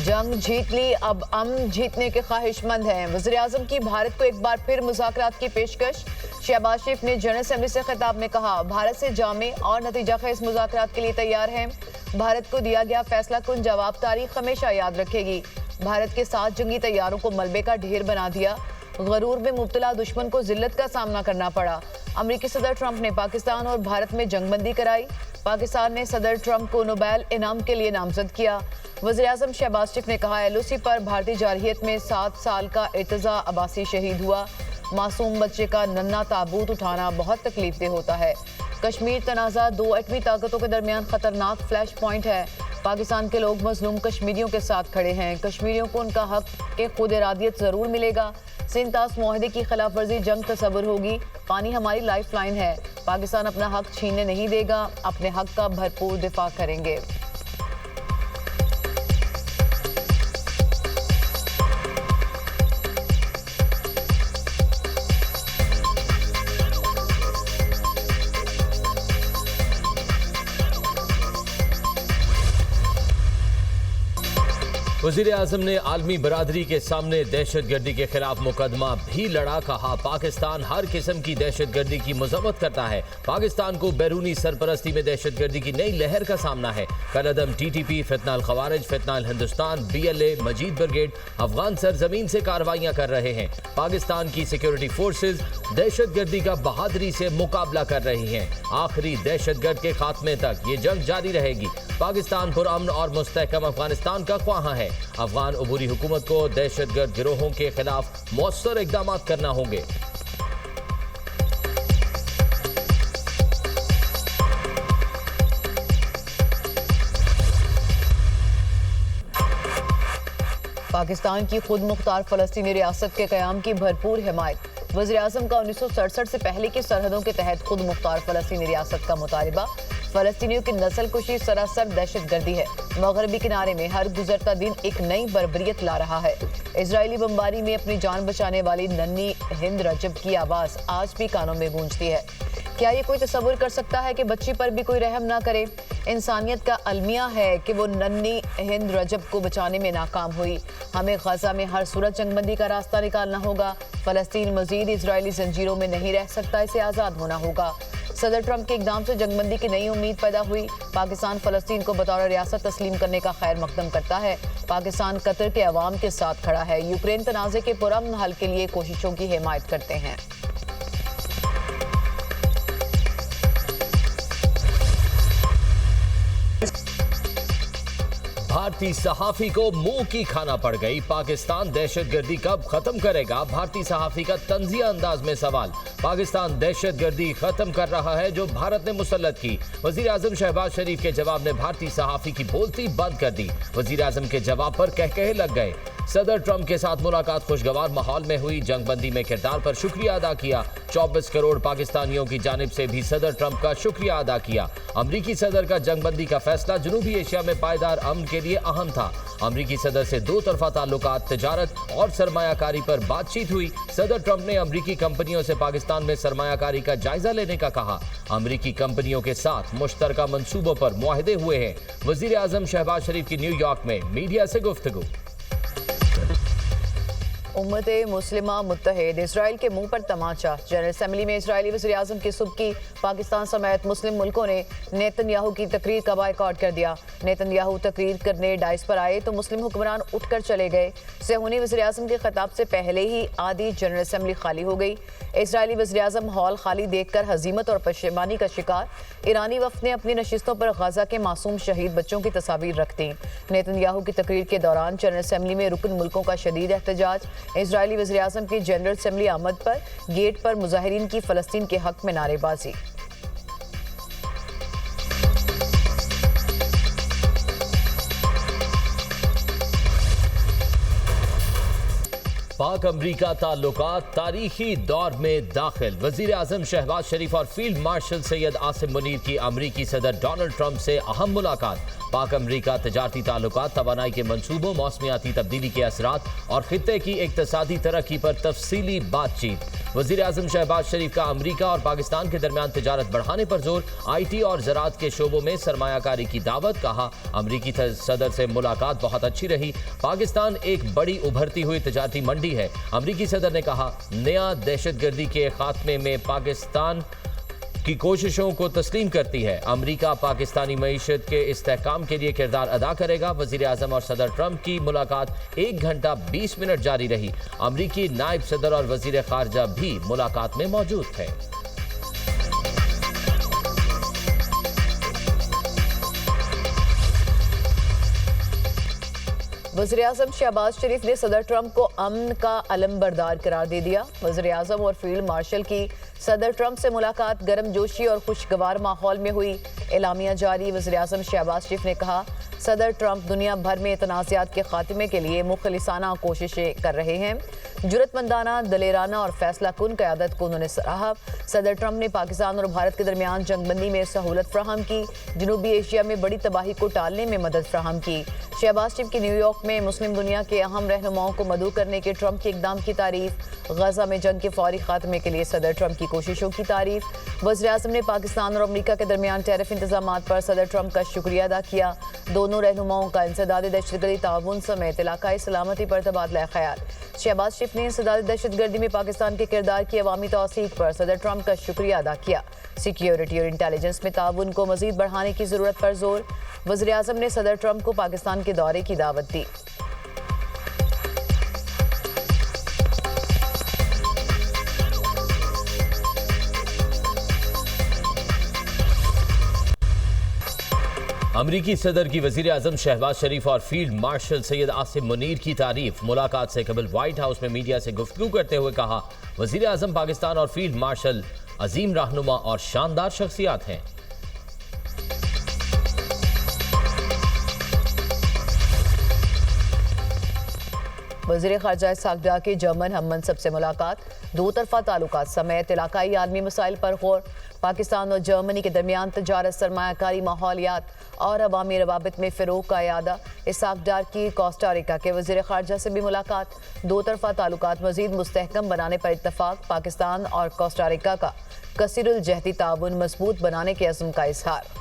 जंग जीत ली, अब अमन जीतने के ख्वाहिशमंद हैं। वज़ीर-ए-आज़म की भारत को एक बार फिर मुज़ाकरात की पेशकश। शहबाज शरीफ ने जनरल असेंबली से खिताब में कहा, भारत से जामे और नतीजाखेज मुज़ाकरात के लिए तैयार हैं। भारत को दिया गया फैसला कुन जवाब तारीख हमेशा याद रखेगी। भारत के साथ जंगी तैयारों को मलबे का ढेर बना दिया। गरूर में मुब्तला दुश्मन को जिल्लत का सामना करना पड़ा। अमेरिकी सदर ट्रंप ने पाकिस्तान और भारत में जंगबंदी कराई। पाकिस्तान ने सदर ट्रंप को नोबेल इनाम के लिए नामजद किया। वज़ीर-ए-आज़म शहबाज शरीफ ने कहा, एलओसी पर भारतीय जारहियत में 7 साल का इर्तज़ा अब्बासी शहीद हुआ। मासूम बच्चे का नन्हा ताबूत उठाना बहुत तकलीफदेह होता है। कश्मीर तनाज़ा 2 एटमी ताकतों के दरमियान खतरनाक फ्लैश पॉइंट है। पाकिस्तान के लोग मजलूम कश्मीरियों के साथ खड़े हैं। कश्मीरियों को उनका हक के खुद इरादियत जरूर मिलेगा। सिंतास मुआहदे की खिलाफ वर्जी जंग तसव्वुर होगी। पानी हमारी लाइफ लाइन है। पाकिस्तान अपना हक छीनने नहीं देगा। अपने हक का भरपूर दिफा करेंगे। वज़ीर-ए-आज़म ने आलमी बरादरी के सामने दहशतगर्दी के खिलाफ मुकदमा भी लड़ा। कहा, पाकिस्तान हर किस्म की दहशतगर्दी की मजम्मत करता है। पाकिस्तान को बैरूनी सरपरस्ती में दहशतगर्दी की नई लहर का सामना है। कलअदम TTP, फितनाल खवारिज, फितनाल हिंदुस्तान, BLA, मजीद ब्रिगेड अफगान सरजमीन से कार्रवाइयां कर रहे हैं। पाकिस्तान की सिक्योरिटी फोर्सेज दहशतगर्दी का बहादुरी से मुकाबला कर रही हैं। आखिरी दहशतगर्द के खात्मे तक ये जंग जारी रहेगी। पाकिस्तान पुरअमन और मुस्तहकम अफगानिस्तान का ख्वाहा है। अफगान अबूरी हुकूमत को दहशतगर्द गिरोहों के खिलाफ मौसर इकदाम करना होंगे। पाकिस्तान की खुद मुख्तार फलस्तीनी रियासत के क़याम की भरपूर हिमायत। वज़ीर-ए-आज़म का 1967 से पहले की सरहदों के तहत खुद मुख्तार फलस्तीनी रियासत का मुतालिबा। फलस्तीनियों की नस्ल कुशी सरासर दहशतगर्दी है। मगरबी किनारे में हर गुजरता दिन एक नई बर्बरियत ला रहा है। इजरायली बमबारी में अपनी जान बचाने वाली नन्ही हिंद रजब की आवाज़ आज भी कानों में गूंजती है। क्या ये कोई तसव्वुर कर सकता है कि बच्ची पर भी कोई रहम ना करे? इंसानियत का अलमिया है कि वो नन्ही हिंद रजब को बचाने में नाकाम हुई। हमें गजा में हर सूरत जंगबंदी का रास्ता निकालना होगा। फलस्तीन मजीद इजरायली जंजीरों में नहीं रह सकता, इसे आज़ाद होना होगा। सदर ट्रंप के इकदाम से जंगबंदी की नई उम्मीद पैदा हुई। पाकिस्तान फलस्तीन को बतौर रियासत तस्लीम करने का खैर मकदम करता है। पाकिस्तान कतर के अवाम के साथ खड़ा है। यूक्रेन तनाज़े के पुरअमन हल के लिए कोशिशों की हिमायत करते हैं। भारतीय सहाफी को मुंह की खाना पड़ गई। पाकिस्तान दहशतगर्दी कब खत्म करेगा? भारतीय सहाफी का तंजिया अंदाज में सवाल। पाकिस्तान दहशतगर्दी खत्म कर रहा है जो भारत ने मुसल्लत की। वज़ीर-ए-आज़म शहबाज शरीफ के जवाब ने भारतीय सहाफी की बोलती बंद कर दी। वज़ीर-ए-आज़म के जवाब पर कहकहे लग गए। सदर ट्रंप के साथ मुलाकात खुशगवार माहौल में हुई। जंगबंदी में किरदार पर शुक्रिया अदा किया। 24 करोड़ पाकिस्तानियों की जानिब से भी सदर ट्रंप का शुक्रिया अदा किया। अमरीकी सदर का जंगबंदी का फैसला जनूबी एशिया में पायदार अमन के लिए अहम था। अमरीकी सदर से 2 तरफा ताल्लुकात, तिजारत और सरमायाकारी पर बातचीत हुई। सदर ट्रंप ने अमरीकी कंपनियों से पाकिस्तान में सरमायाकारी का जायजा लेने का कहा। अमरीकी कंपनियों के साथ मुश्तरका मंसूबों पर मुआहदे हुए हैं। वज़ीर-ए-आज़म शहबाज शरीफ की न्यूयॉर्क में मीडिया से गुफ्तगू। उम्मते मुस्लिमा मुत्तहिद, इसराइल के मुंह पर तमाचा। जनरल असेंबली में इसराइली वज़ीर-ए-आज़म की सुबकी। पाकिस्तान समेत मुस्लिम मुल्कों ने नेतन्याहू की तकरीर का बायकॉट कर दिया। नेतन्याहू तकरीर करने डाइस पर आए तो मुस्लिम हुक्मरान उठकर चले गए। सेहूनी वज़ीर-ए-आज़म के खिताब से पहले ही आधी जनरल असेंबली खाली हो गई। इसराइली वज़ीर-ए-आज़म हॉल खाली देखकर हजीमत और पशेमानी का शिकार। ईरानी वफ़द ने अपनी नशिस्तों पर गजा के मासूम शहीद बच्चों की तस्वीर रख दी। नेतन्याहू की तकरीर के दौरान जनरल असेंबली में रुकन मुल्कों का शदीद एहतजाज। इजरायली वज़ीर-ए-आज़म की जनरल असेंबली आमद पर गेट पर मुजाहिरीन की फ़लस्तीन के हक में नारेबाजी। पाक अमरीका ताल्लुकात तारीखी दौर में दाखिल। वज़ीर-ए-आज़म शहबाज शरीफ और फील्ड मार्शल सैयद आसिम मुनीर की अमरीकी सदर डोनाल्ड ट्रंप से अहम मुलाकात। पाक अमरीका तजारती ताल्लुकात, तवानाई के मंसूबों, मौसमियाती तब्दीली के असरात और खित्ते की इक्तसादी तरक्की पर तफसीली बातचीत। वजीर आजम शहबाज शरीफ का अमरीका और पाकिस्तान के दरमियान तिजारत बढ़ाने पर जोर, IT और ज़राअत के शोबों में सरमायाकारी की दावत। कहा, अमरीकी सदर से मुलाकात बहुत अच्छी रही। पाकिस्तान एक बड़ी उभरती हुई तिजारती मंडी है। अमरीकी सदर ने कहा, नया दहशतगर्दी के खात्मे में पाकिस्तान की कोशिशों को तस्लीम करती है। अमरीका पाकिस्तानी मईशत के इस्तेहकाम के लिए किरदार अदा करेगा। वजीर आजम और सदर ट्रंप की मुलाकात 1 घंटा 20 मिनट जारी रही। अमरीकी नायब सदर और वजीर खारजा भी मुलाकात में मौजूद थे। वज़ीर आज़म शहबाज शरीफ ने सदर ट्रंप को अमन का अलमबरदार करार दे दिया। वज़ीर आज़म और फील्ड मार्शल की सदर ट्रंप से मुलाकात गर्मजोशी और खुशगवार माहौल में हुई। एलामिया जारी। वज़ीर आज़म शहबाज शरीफ ने कहा, सदर ट्रंप दुनिया भर में तनाज़ात के खात्मे के लिए मुखलिसाना कोशिशें कर रहे हैं। जुरतमंदाना, दलेराना और फैसला कुन क़यादत को उन्होंने सराहा। सदर ट्रंप ने पाकिस्तान और भारत के दरमियान जंगबंदी में सहूलत फ्राहम की। जनूबी एशिया में बड़ी तबाही को टालने में मदद फ्राहम की। शहबाज शरीफ की न्यूयॉर्क में मुस्लिम दुनिया के अहम रहनुमाओं को मदऊ करने के ट्रंप के इकदाम की तारीफ। गजा में जंग के फौरी खात्मे के लिए सदर ट्रंप की कोशिशों की तारीफ। वज़ीर आज़म ने पाकिस्तान और अमरीका के दरमियान टैरिफ इंतजामात पर सदर ट्रंप का शुक्रिया अदा किया। दोनों रहनुमाओं का इंसदाद दहशतगर्दी ताउन समेत इलाकाई सलामती पर तबादला ख्याल। शहबाज शरीफ ने इंसदाद दहशतगर्दी में पाकिस्तान के किरदार की अवामी तौसीक पर सदर ट्रंप का शुक्रिया अदा किया। सिक्योरिटी और इंटेलिजेंस में ताउन को मजीद बढ़ाने की जरूरत पर जोर। वज़ीर आज़म ने सदर ट्रंप को पाकिस्तान के दौरे की दावत दी। अमरीकी सदर की वजीर आजम शहबाज शरीफ और फील्ड मार्शल सैयद आसिम मुनीर की तारीफ। मुलाकात से कबल व्हाइट हाउस में मीडिया से गुफ्तगू करते हुए कहा, वजीर आजम पाकिस्तान और फील्ड मार्शल अजीम रहनुमा और शानदार शख्सियात हैं। वज़ीर ख़ारजा इसहाक़ डार की जर्मन हम मनसब से मुलाकात। दो तरफा ताल्लुकात समेत इलाकाई आलमी मसाइल पर गौर। पाकिस्तान और जर्मनी के दरमियान तजारत, सरमायाकारी, माहौलियात और अवामी रवाबित में फ़रोग़ का इरादा। इसहाक़ डार की कोस्टारिका के वज़ीर ख़ारजा से भी मुलाकात। दो तरफा ताल्लुकात मज़ीद मुस्तहकम बनाने पर इत्तफ़ाक़। पाकिस्तान और कोस्टारिका का कसीरुल जहदी ताउन मजबूत बनाने के अज़्म का इज़हार।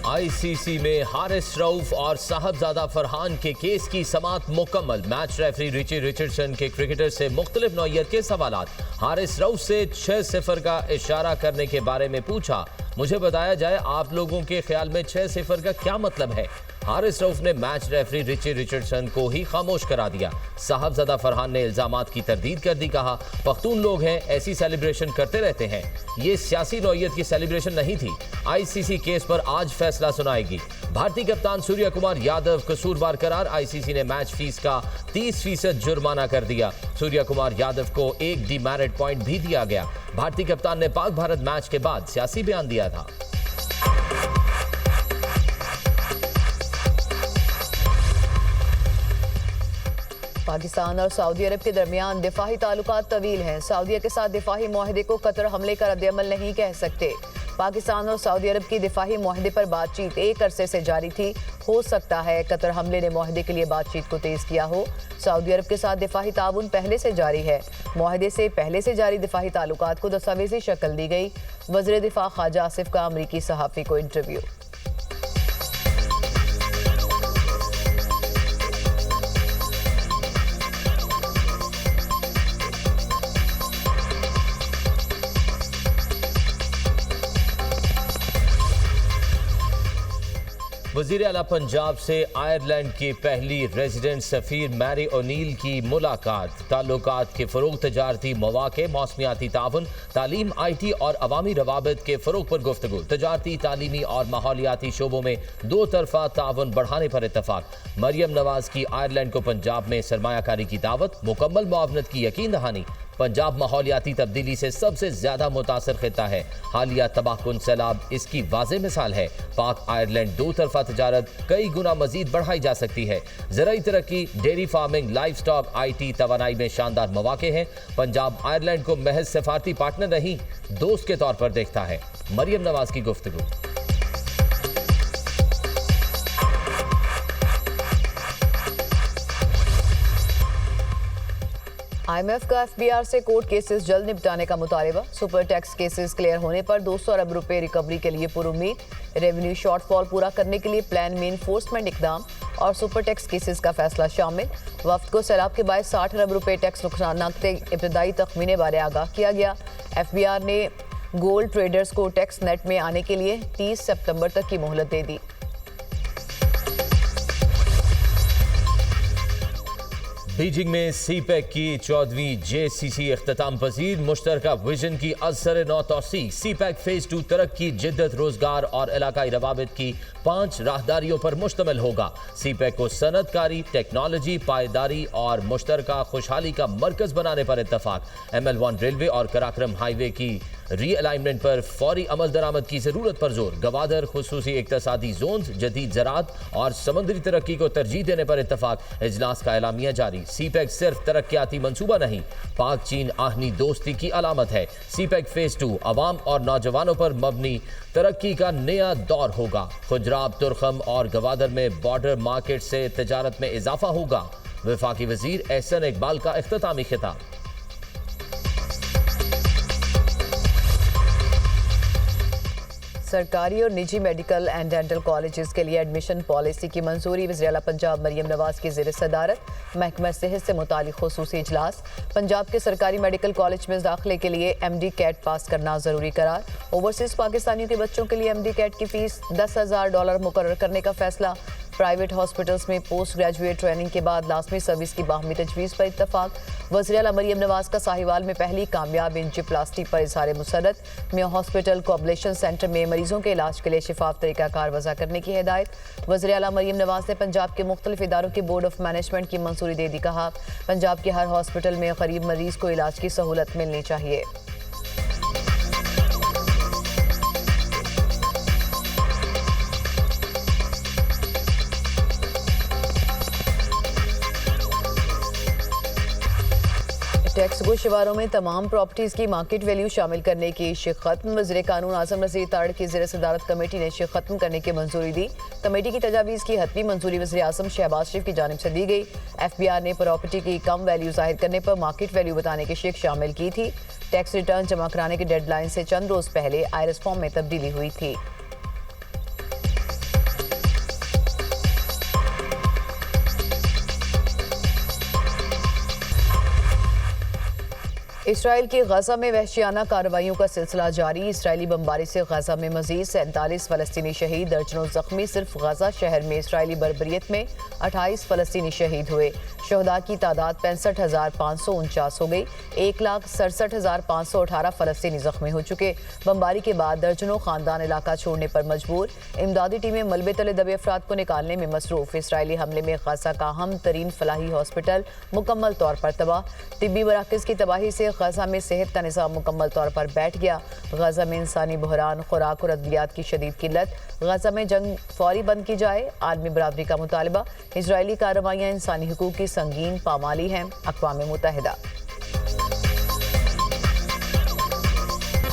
ICC में हारिस रऊफ और साहबजादा फरहान के केस की समाअत मुकम्मल। मैच रेफरी रिची रिचर्डसन के क्रिकेटर से मुख्तलिफ नौइयत के सवालात। हारिस रऊफ से 6-0 का इशारा करने के बारे में पूछा, मुझे बताया जाए आप लोगों के ख्याल में 6-0 का क्या मतलब है। हारिस रऊफ ने मैच रेफरी रिची रिचर्डसन को ही खामोश करा दिया। साहबजादा फरहान ने इल्जामात की तरदीद कर दी। कहा, पख्तून लोग हैं, ऐसी सेलिब्रेशन करते रहते हैं, ये सियासी नौइयत की सेलिब्रेशन नहीं थी। ICC केस पर आज फैसला सुनाएगी। भारतीय कप्तान सूर्य कुमार यादव कसूरवार करार। ICC ने मैच फीस का 30% जुर्माना कर दिया। सूर्य कुमार यादव को एक डीमेरिट पॉइंट भी दिया गया। भारतीय कप्तान ने पाक भारत मैच के बाद सियासी बयान दिया था। पाकिस्तान और सऊदी अरब के दरमियान दिफाही ताल्लुकात तवील हैं। सऊदीया के साथ दिफाही मुआहदे को कतर हमले का रद्द-ए-अमल नहीं कह सकते। पाकिस्तान और सऊदी अरब की दिफाही मुआहदे पर बातचीत एक अरसे से जारी थी। हो सकता है कतर हमले ने मुआहदे के लिए बातचीत को तेज किया हो। सऊदी अरब के साथ दिफाही ताउन पहले से जारी है। मुआहदे से पहले से जारी दिफाही ताल्लुकात को दस्तावेजी शक्ल दी गई। वज़ीर दिफा ख्वाजा आसिफ का अमरीकी सहाफ़ी को इंटरव्यू। वज़ीर आला पंजाब से आयरलैंड की पहली रेजिडेंट सफ़ीर मैरी ओनील की मुलाकात। ताल्लुकात के फ़रोग़, तजारती मौक़े, मौसमियाती ताउन, तालीम, IT और अवामी रवाबित के फ़रोग़ पर गुफ्तगू। तजारती, तालीमी और माहौलियाती शोबों में दो तरफ़ा ताउन बढ़ाने पर इत्तफ़ाक़। मरियम नवाज़ की आयरलैंड को पंजाब में सरमायाकारी की दावत। मुकम्मल मुआवनत की यकीन दहानी। पंजाब माहौलियाती तब्दीली से सबसे ज्यादा मुतासर खिता है। हालिया तबाहकुन सैलाब इसकी वाज़ेह मिसाल है। पाक आयरलैंड दो तरफा तजारत कई गुना मजीद बढ़ाई जा सकती है। ज़राई तरक्की, dairy farming, life stock, IT, तवानाई में शानदार मौक़े हैं। पंजाब आयरलैंड को महज सफारती पार्टनर नहीं, दोस्त के तौर पर देखता है। मरियम नवाज की गुफ्तगू। IMF का FBR से कोर्ट केसेस जल्द निपटाने का मुतालबा। सुपर टैक्स केसेस क्लियर होने पर 200 अरब रुपए रिकवरी के लिए पुरुम्मीद। रेवेन्यू शॉर्टफॉल पूरा करने के लिए प्लान में इन्फोर्समेंट इकदाम और सुपर टैक्स केसेस का फैसला शामिल। वफ्द को सैलाब के बाद 60 अरब रुपए टैक्स नुकसान के इब्तदाई तखमीने बारे आगाह किया गया। FBR ने गोल्ड ट्रेडर्स को टैक्स नेट में आने के लिए 30 सितंबर तक की मोहलत दे दी। बीजिंग में सीपैक की 14वीं JCC इख्तिताम पजीर मुश्तरका विजन की असर नौ तौसीक। सीपैक फेज 2 तरक्की, जिद्दत, रोजगार और इलाकाई रवाबित की 5 राहदारियों पर मुश्तमिल होगा। सीपैक को सनतकारी, टेक्नोलॉजी, पायदारी और मुश्तरका खुशहाली का मरकज बनाने पर इत्तफाक। ML1 रेलवे और कराक्रम हाईवे की रीअलाइनमेंट पर फौरी अमल दरामद की जरूरत पर जोर। गवादर खुसूसी इक्तसादी जोन, जदीद ज़राअत और समुद्री तरक्की को तरजीह देने पर इत्तफाक। इजलास का एलामिया जारी। सीपैक सिर्फ तरक्याती मंसूबा नहीं, पाक चीन आहनी दोस्ती की अलामत है। सीपैक फेज 2 अवाम और नौजवानों पर मबनी तरक्की का नया दौर होगा। खुजराब, तुरखम और गवादर में बॉर्डर मार्केट से तजारत में इजाफा होगा। वफाकी वजीर एहसन इकबाल का इख्तितामी खिताब। सरकारी और निजी मेडिकल एंड डेंटल कॉलेजेस के लिए एडमिशन पॉलिसी की मंजूरी। वज़ीर आला पंजाब मरियम नवाज की ज़ेर सदारत महकमा सेहत से मुतालिक खुसूसी इजलास। पंजाब के सरकारी मेडिकल कॉलेज में दाखिले के लिए MD कैट पास करना ज़रूरी करार। ओवरसीज़ पाकिस्तानियों के बच्चों के लिए MD कैट की फ़ीस $10,000 मुकर्रर करने का फैसला। प्राइवेट हॉस्पिटल्स में पोस्ट ग्रेजुएट ट्रेनिंग के बाद लाजमी सर्विस की बाहमी तजवीज़ पर इत्तफाक। वज़ीर आला मरियम नवाज का साहिवाल में पहली कामयाब एंजियोप्लास्टी पर इजहार मुसरत। मियां हॉस्पिटल कोअबलेशन सेंटर में मरीजों के इलाज के लिए शिफाफ तरीकाकार वज़ा करने की हिदायत। वज़ीर आला मरियम नवाज ने पंजाब के मुख्तलिफ इदारों के बोर्ड ऑफ मैनेजमेंट की मंजूरी दे दी। कहा, पंजाब के हर हॉस्पिटल में गरीब मरीज को इलाज की सहूलत मिलनी चाहिए। टैक्स गोशवारों में तमाम प्रॉपर्टीज की मार्केट वैल्यू शामिल करने की इश्क खत्म। वज़ीर कानून आज़म नज़ीर तारड़ की ज़ेर सदारत कमेटी ने इश्क खत्म करने की मंजूरी दी। कमेटी की तजावीज़ की हतमी मंजूरी वज़ीर आज़म शहबाज शरीफ की जानिब से दी गई। FBR ने प्रॉपर्टी की कम वैल्यू जाहिर करने पर मार्केट वैल्यू बताने की शिक शामिल की थी। टैक्स रिटर्न जमा कराने की डेडलाइन से चंद रोज़ पहले आईरस फॉर्म में तब्दीली हुई थी। इसराइल की गजा में वहशियाना कार्रवाइयों का सिलसिला जारी। इसराइली बमबारी से गजा में मजीद 47 फ़लस्तीनी शहीद, दर्जनों जख्मी। सिर्फ गजा शहर में इसराइली बर्बरियत में 28 फ़लस्तीनी शहीद हुए। शहदा की तादाद 65,549 हो गई। 1,67,518 फ़लस्तीनी जख्मी हो चुके। बमबारी के बाद दर्जनों खानदान इलाका छोड़ने पर मजबूर। इमदादी टीमें मलबे तले दबे अफराद को निकालने में मसरूफ। इसराइली हमले में गजा का अहम तरीन फलाही हॉस्पिटल मुकम्मल तौर पर तबाह। तिब्बी मराकज़ की तबाही से गजा में सेहत का निज़ाम मुकम्मल तौर पर बैठ गया। गजा में इंसानी बहरान, खुराक और अद्वियात की शदीद किल्लत। गजा में जंग फौरी बंद की जाए, आलमी बरादरी का मुतालबा। इजरायली कार्रवाइयाँ इंसानी हुकूक की संगीन पामाली हैं। अक़वाम मुत्तहिदा।